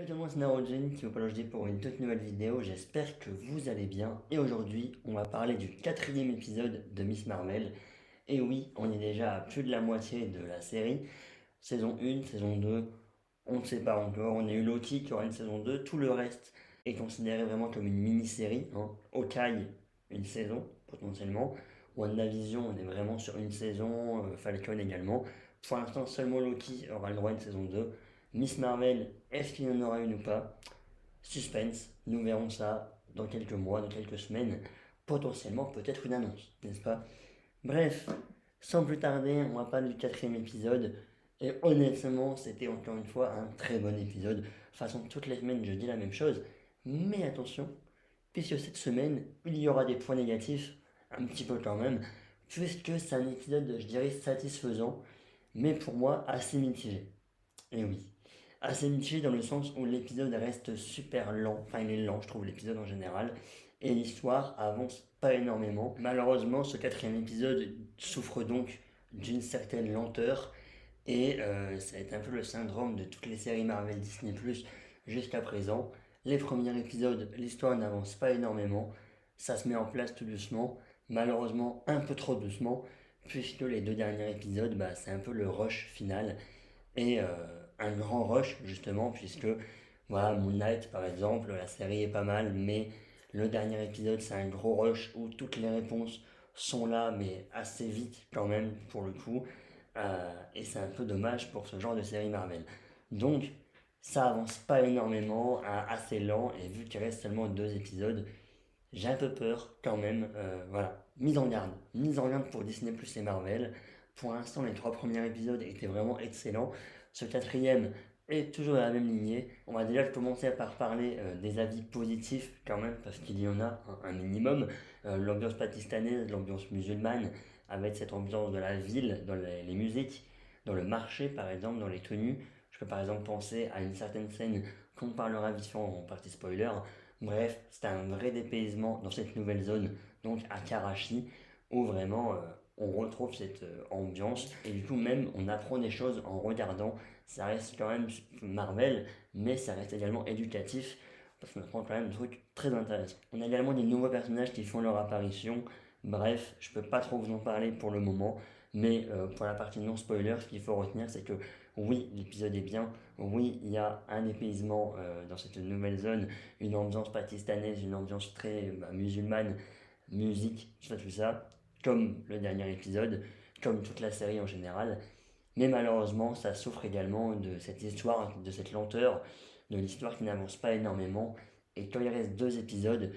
tout le monde, c'est Narojin qui vous parle aujourd'hui pour une toute nouvelle vidéo. J'espère que vous allez bien. Et aujourd'hui, on va parler du quatrième épisode de Miss Marvel. Et oui, on est déjà à plus de la moitié de la série. Saison 1, saison 2, on ne sait pas encore. On a eu Loki qui aura une saison 2. Tout le reste est considéré vraiment comme une mini-série. Hawkeye, une saison potentiellement. WandaVision, on est vraiment sur une saison. Falcon également. Pour l'instant, seulement Loki aura le droit à une saison 2. Miss Marvel, est-ce qu'il y en aura une ou pas? Suspense, nous verrons ça dans quelques mois, dans quelques semaines. Potentiellement, peut-être une annonce, n'est-ce pas? Bref, sans plus tarder, on va parler du quatrième épisode. Et honnêtement, c'était encore une fois un très bon épisode. De toute façon, toutes les semaines, je dis la même chose. Mais attention, puisque cette semaine, il y aura des points négatifs, un petit peu quand même, puisque c'est un épisode, je dirais, satisfaisant, mais pour moi, assez mitigé. Et oui, assez mitigé dans le sens où l'épisode reste super lent, enfin il est lent je trouve l'épisode en général, et l'histoire avance pas énormément. Malheureusement ce quatrième épisode souffre donc d'une certaine lenteur, et ça a été un peu le syndrome de toutes les séries Marvel Disney ⁇ jusqu'à présent. Les premiers épisodes, l'histoire n'avance pas énormément, ça se met en place tout doucement, malheureusement un peu trop doucement, puisque les deux derniers épisodes, c'est un peu le rush final, et un grand rush justement, puisque voilà, Moon Knight par exemple, la série est pas mal, mais le dernier épisode c'est un gros rush où toutes les réponses sont là, mais assez vite quand même pour le coup. Et c'est un peu dommage pour ce genre de série Marvel. Donc ça avance pas énormément, assez lent, et vu qu'il reste seulement deux épisodes, j'ai un peu peur quand même. Voilà, mise en garde pour Disney Plus et Marvel. Pour l'instant, les trois premiers épisodes étaient vraiment excellents. Ce quatrième est toujours dans la même lignée. On va déjà commencer par parler des avis positifs quand même, parce qu'il y en a un minimum. L'ambiance pakistanaise, l'ambiance musulmane, avec cette ambiance de la ville, dans les musiques, dans le marché par exemple, dans les tenues. Je peux par exemple penser à une certaine scène qu'on parlera vite fait en partie spoiler. Bref, c'est un vrai dépaysement dans cette nouvelle zone, donc à Karachi, où vraiment on retrouve cette ambiance. Et du coup, même on apprend des choses en regardant. Ça reste quand même Marvel, mais ça reste également éducatif, parce qu'on apprend quand même des trucs très intéressants. On a également des nouveaux personnages qui font leur apparition. Bref, je peux pas trop vous en parler pour le moment, mais pour la partie non spoiler, ce qu'il faut retenir, c'est que oui, l'épisode est bien. Oui, il y a un dépaysement dans cette nouvelle zone, une ambiance pakistanaise, une ambiance très musulmane, musique, tout ça, comme le dernier épisode, comme toute la série en général. Mais malheureusement, ça souffre également de cette histoire, de cette lenteur, de l'histoire qui n'avance pas énormément. Et quand il reste deux épisodes,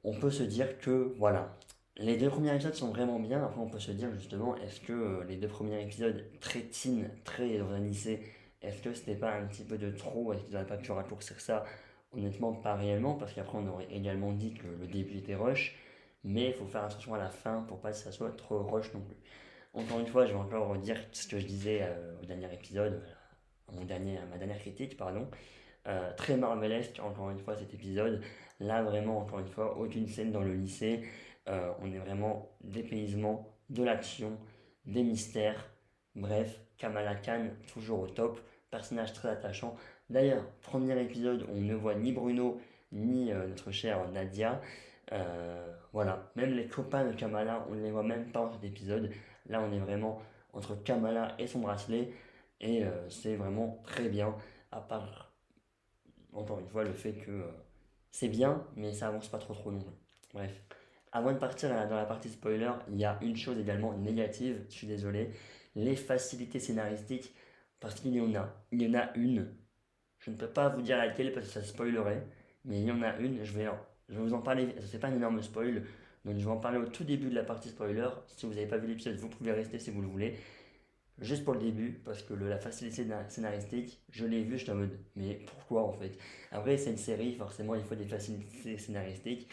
on peut se dire que voilà. Les deux premiers épisodes sont vraiment bien. Après, on peut se dire justement, est-ce que les deux premiers épisodes très teen, très dans un lycée, est-ce que c'était pas un petit peu de trop? Est-ce qu'ils n'auraient pas pu raccourcir ça? Honnêtement, pas réellement, parce qu'après, on aurait également dit que le début était rush. Mais il faut faire attention à la fin pour pas que ça soit trop rush non plus. Encore une fois, je vais encore redire ce que je disais au dernier épisode, à ma dernière critique, pardon. Très marvelesque, encore une fois, cet épisode. Là, vraiment, encore une fois, aucune scène dans le lycée. On est vraiment dépaysement, de l'action, des mystères. Bref, Kamala Khan, toujours au top. Personnage très attachant. D'ailleurs, premier épisode, on ne voit ni Bruno, ni notre chère Nadia. Voilà, même les copains de Kamala, on ne les voit même pas dans cet épisode. Là, on est vraiment entre Kamala et son bracelet. Et c'est vraiment très bien. À part encore une fois, le fait que c'est bien, mais ça avance pas trop non plus. Bref. Avant de partir dans la partie spoiler, il y a une chose également négative, je suis désolé, les facilités scénaristiques, parce qu'il y en a. Il y en a une, je ne peux pas vous dire laquelle parce que ça spoilerait, mais il y en a une, je vais vous en parler, c'est pas un énorme spoil, donc je vais en parler au tout début de la partie spoiler. Si vous n'avez pas vu l'épisode, vous pouvez rester si vous le voulez. Juste pour le début, parce que la facilité scénaristique, je l'ai vu, je suis en mode, mais pourquoi en fait? Après, c'est une série, forcément, il faut des facilités scénaristiques,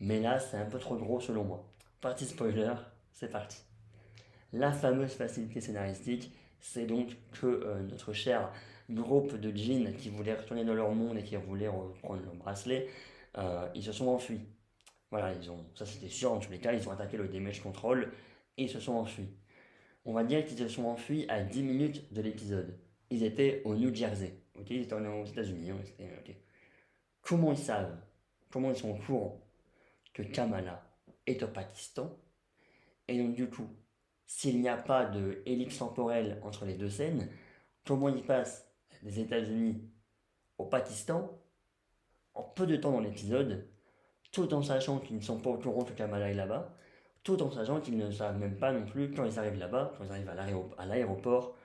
mais là, c'est un peu trop gros selon moi. Partie spoiler, c'est parti. La fameuse facilité scénaristique, c'est donc que notre cher groupe de djinns qui voulaient retourner dans leur monde et qui voulaient reprendre leur bracelet, ils se sont enfuis. Voilà, ça c'était sûr, en tous les cas, ils ont attaqué le damage control et ils se sont enfuis. On va dire qu'ils se sont enfuis à 10 minutes de l'épisode. Ils étaient au New Jersey. Ok, ils étaient aux États-Unis, hein, ok. Comment ils savent, comment ils sont au courant que Kamala est au Pakistan? Et donc, du coup, s'il n'y a pas de ellipse temporelle entre les deux scènes, comment ils passent des États-Unis au Pakistan en peu de temps dans l'épisode, tout en sachant qu'ils ne sont pas au courant que Kamala est là-bas, tout en sachant qu'ils ne savent même pas non plus quand ils arrivent là-bas, quand ils arrivent à l'aéroport,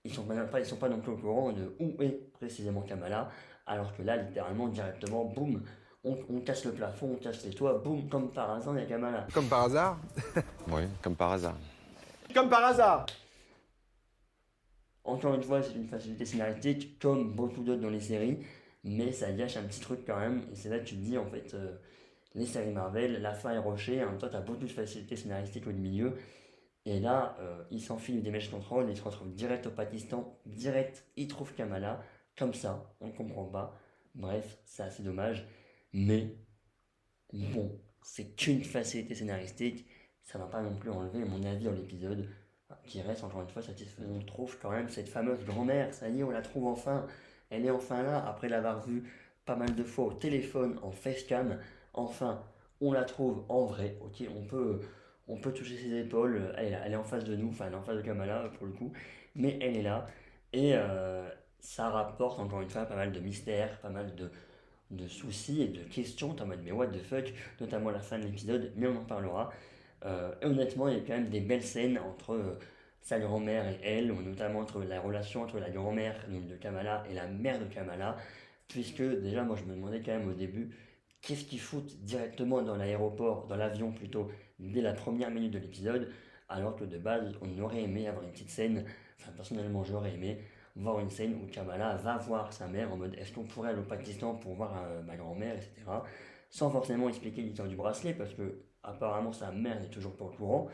ils sont pas non plus au courant de où est précisément Kamala, alors que là, littéralement, directement, boum, on casse le plafond, on casse les toits, boum, comme par hasard, il y a Kamala. Comme par hasard. Oui, comme par hasard. Comme par hasard. Encore une fois, c'est une facilité scénaristique, comme beaucoup d'autres dans les séries, mais ça gâche un petit truc quand même, et c'est là que tu te dis, en fait, les séries Marvel, la fin est rushée, en même temps, t'as beaucoup de facilité scénaristique au milieu, et là, il s'enfile du damage control, il se retrouve direct au Pakistan, direct, il trouve Kamala, comme ça, on ne comprend pas. Bref, c'est assez dommage, mais bon, c'est qu'une facilité scénaristique, ça va pas non plus enlever mon avis dans l'épisode, qui reste encore une fois satisfaisant. On trouve quand même cette fameuse grand-mère, ça y est, on la trouve enfin, elle est enfin là, après l'avoir vue pas mal de fois au téléphone, en facecam, enfin, on la trouve en vrai, ok, on peut toucher ses épaules, elle est en face de nous, enfin elle est en face de Kamala pour le coup, mais elle est là, et ça rapporte encore une fois pas mal de mystères, pas mal de soucis et de questions, t'es en mode mais what the fuck, notamment à la fin de l'épisode, mais on en parlera. Et honnêtement, il y a quand même des belles scènes entre sa grand-mère et elle, ou notamment entre la relation entre la grand-mère de Kamala et la mère de Kamala, puisque déjà moi je me demandais quand même au début qu'est-ce qu'ils foutent directement dans l'aéroport, dans l'avion plutôt, dès la première minute de l'épisode, alors que de base on aurait aimé avoir une petite scène, enfin personnellement j'aurais aimé voir une scène où Kamala va voir sa mère en mode est-ce qu'on pourrait aller au Pakistan pour voir ma grand-mère, etc. Sans forcément expliquer l'histoire du bracelet, parce que apparemment sa mère n'est toujours pas au courant.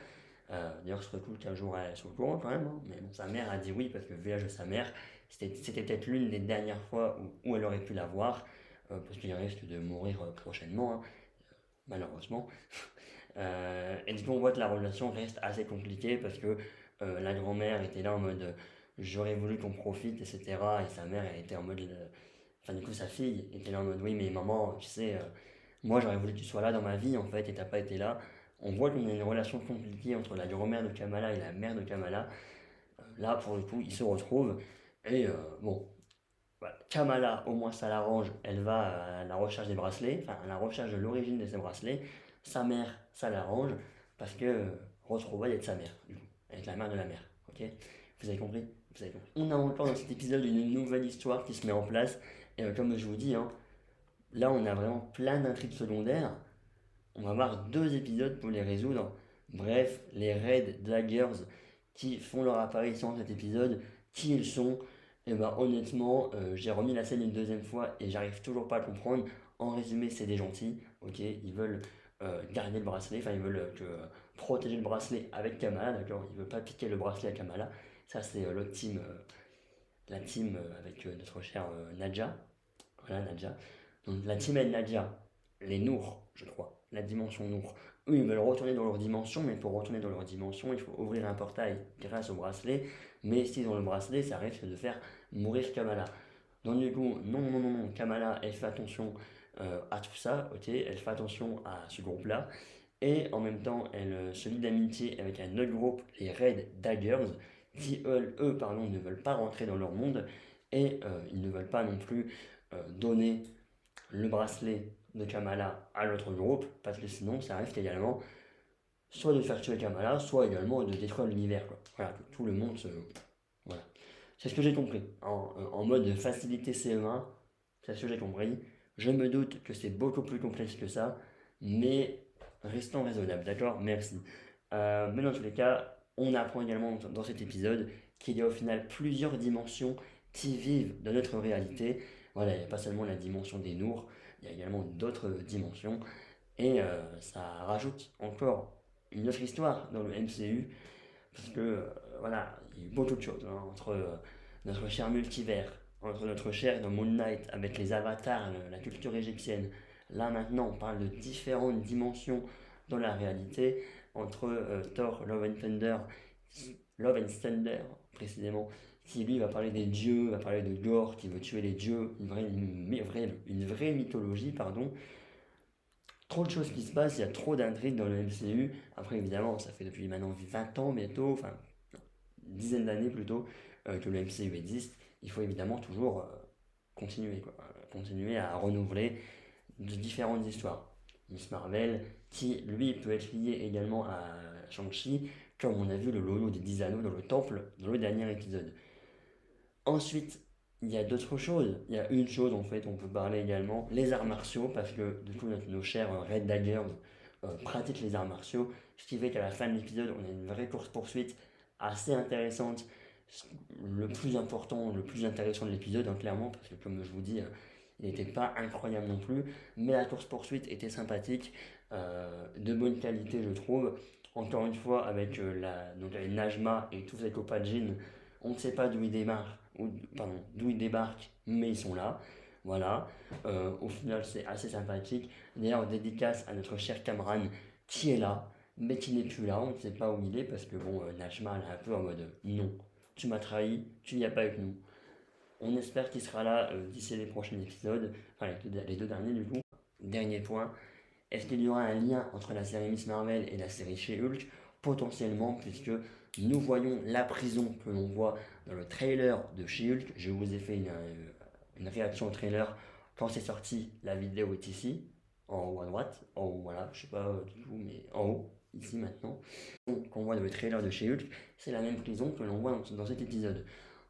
D'ailleurs, ce serait cool qu'un jour elle soit au courant quand même, hein. Mais bon, sa mère a dit oui parce que vu l'âge de sa mère, c'était peut-être l'une des dernières fois où elle aurait pu la voir, parce qu'il risque de mourir prochainement, hein, malheureusement. Et du coup, on voit que la relation reste assez compliquée parce que la grand-mère était là en mode j'aurais voulu qu'on profite, etc. Et sa mère, elle était en mode. Enfin, du coup, sa fille était là en mode oui, mais maman, tu sais, moi j'aurais voulu que tu sois là dans ma vie en fait, et t'as pas été là. On voit qu'on a une relation compliquée entre la grand-mère de Kamala et la mère de Kamala. Là, pour le coup, ils se retrouvent. Et bon, voilà. Kamala, au moins ça l'arrange, elle va à la recherche des bracelets, enfin à la recherche de l'origine de ces bracelets. Sa mère, ça l'arrange, parce que retrouvaille avec sa mère, du coup, avec la mère de la mère. Ok. Vous avez compris? Vous avez compris. On a encore dans cet épisode une nouvelle histoire qui se met en place. Et comme je vous dis, hein, là on a vraiment plein d'intrigues secondaires. On va avoir 2 épisodes pour les résoudre. Bref, les Red Daggers qui font leur apparition dans cet épisode, qui ils sont, et ben honnêtement, j'ai remis la scène une deuxième fois et j'arrive toujours pas à comprendre. En résumé, c'est des gentils, ok, ils veulent garder le bracelet, enfin ils veulent protéger le bracelet avec Kamala, d'accord, ils veulent pas piquer le bracelet à Kamala. Ça c'est l'autre team, la team avec notre chère Nadja, voilà Nadja. Donc la team avec Nadja, les Nours, je crois, la dimension Nour. Eux, ils veulent retourner dans leur dimension, mais pour retourner dans leur dimension, il faut ouvrir un portail grâce au bracelet. Mais s'ils ont le bracelet, ça risque de faire mourir Kamala. Donc du coup, non, non, non, non, Kamala, elle fait attention à tout ça, ok, elle fait attention à ce groupe-là. Et en même temps, elle se lie d'amitié avec un autre groupe, les Red Daggers, qui eux pardon, ne veulent pas rentrer dans leur monde. Et ils ne veulent pas non plus donner le bracelet de Kamala à l'autre groupe, parce que sinon ça risque également soit de faire tuer Kamala, soit également de détruire l'univers. Quoi. Voilà, que tout le monde se. Voilà. C'est ce que j'ai compris. En mode facilité CE1, c'est ce que j'ai compris. Je me doute que c'est beaucoup plus complexe que ça, mais restons raisonnables, d'accord? Merci. Mais dans tous les cas, on apprend également dans cet épisode qu'il y a au final plusieurs dimensions qui vivent dans notre réalité. Voilà, il n'y a pas seulement la dimension des Nours, il y a également d'autres dimensions. Et ça rajoute encore une autre histoire dans le MCU, parce que voilà, il y a eu beaucoup de choses hein, entre notre cher multivers, entre notre cher dans Moon Knight avec les avatars, la culture égyptienne. Là maintenant, on parle de différentes dimensions dans la réalité, entre Thor, Love and Thunder précisément, Si lui va parler des dieux, va parler de Gore qui veut tuer les dieux, une vraie mythologie, pardon. Trop de choses qui se passent, il y a trop d'intrigues dans le MCU. Après, évidemment, ça fait depuis maintenant 20 ans bientôt, enfin, une dizaine d'années plutôt, que le MCU existe. Il faut évidemment toujours continuer, quoi. Continuer à renouveler de différentes histoires. Miss Marvel, qui lui peut être lié également à Shang-Chi, comme on a vu le logo des 10 anneaux dans le temple dans le dernier épisode. Ensuite, il y a d'autres choses. Il y a une chose en fait, on peut parler également, les arts martiaux, parce que du coup nos chers Red Daggers pratiquent les arts martiaux, ce qui fait qu'à la fin de l'épisode, on a une vraie course-poursuite assez intéressante. Le plus important, le plus intéressant de l'épisode, hein, clairement, parce que comme je vous dis, il n'était pas incroyable non plus, mais la course-poursuite était sympathique, de bonne qualité je trouve. Encore une fois, avec donc avec Najma et tous ses copains de Jean, on ne sait pas d'où ils démarrent, d'où ils débarquent, mais ils sont là. Voilà. Au final, c'est assez sympathique. D'ailleurs, dédicace à notre cher Cameron qui est là, mais qui n'est plus là. On ne sait pas où il est parce que bon, Najma elle est un peu en mode non, tu m'as trahi, tu n'y as pas avec nous. On espère qu'il sera là d'ici les prochains épisodes, enfin les deux derniers du coup. Dernier point, est-ce qu'il y aura un lien entre la série Miss Marvel et la série She-Hulk? Potentiellement, puisque nous voyons la prison que l'on voit dans le trailer de She-Hulk. Je vous ai fait une réaction au trailer quand c'est sorti. La vidéo est ici, en haut à droite, en haut, voilà, je sais pas du tout, mais en haut, ici maintenant. Donc, qu'on voit dans le trailer de She-Hulk, c'est la même prison que l'on voit dans cet épisode.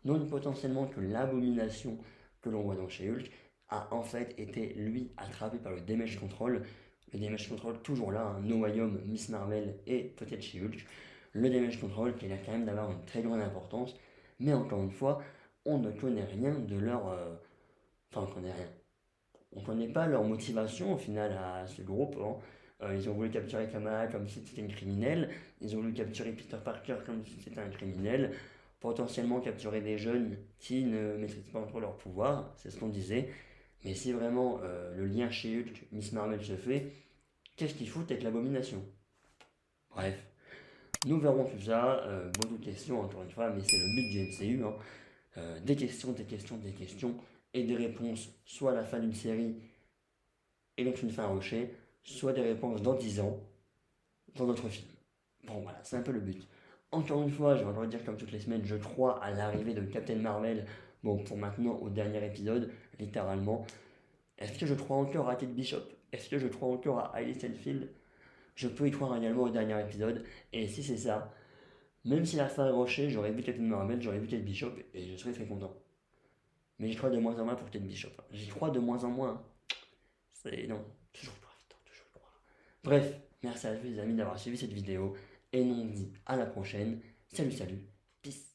Donc, potentiellement que l'abomination que l'on voit dans She-Hulk a en fait été, lui, attrapé par le Damage Control. Le Damage Control, toujours là, hein, No Way Home, Miss Marvel et peut-être She-Hulk. Le Damage Control qui a l'air quand même d'avoir une très grande importance, mais encore une fois, on ne connaît rien de leur. Enfin, on connaît rien. On ne connaît pas leur motivation au final à ce groupe, hein. Ils ont voulu capturer Kamala comme si c'était une criminelle, ils ont voulu capturer Peter Parker comme si c'était un criminel, potentiellement capturer des jeunes qui ne maîtrisent pas trop leur pouvoir, c'est ce qu'on disait. Mais si vraiment le lien chez Hulk, Miss Marvel se fait, qu'est-ce qu'ils foutent avec l'abomination? Bref, nous verrons tout ça. Beaucoup de questions, encore une fois, mais c'est le but du MCU, hein. Des questions, des questions, des questions, et des réponses, soit à la fin d'une série, et donc une fin rocher, soit des réponses dans 10 ans, dans notre film. Bon, voilà, c'est un peu le but. Encore une fois, je vais encore dire comme toutes les semaines, je crois à l'arrivée de Captain Marvel, bon, pour maintenant au dernier épisode, littéralement. Est-ce que je crois encore à Kate Bishop? Est-ce que je crois encore à Hailey Steinfeld? Je peux y croire également au dernier épisode, et si c'est ça, même si la fin est rocher, j'aurais vu Captain Marvel, j'aurais vu Kate Bishop, et je serais très content. Mais j'y crois de moins en moins pour Kate Bishop. J'y crois de moins en moins. C'est non, toujours pas Victor, toujours pas. Bref, merci à vous les amis d'avoir suivi cette vidéo, et nous on dit à la prochaine. Salut, salut, peace.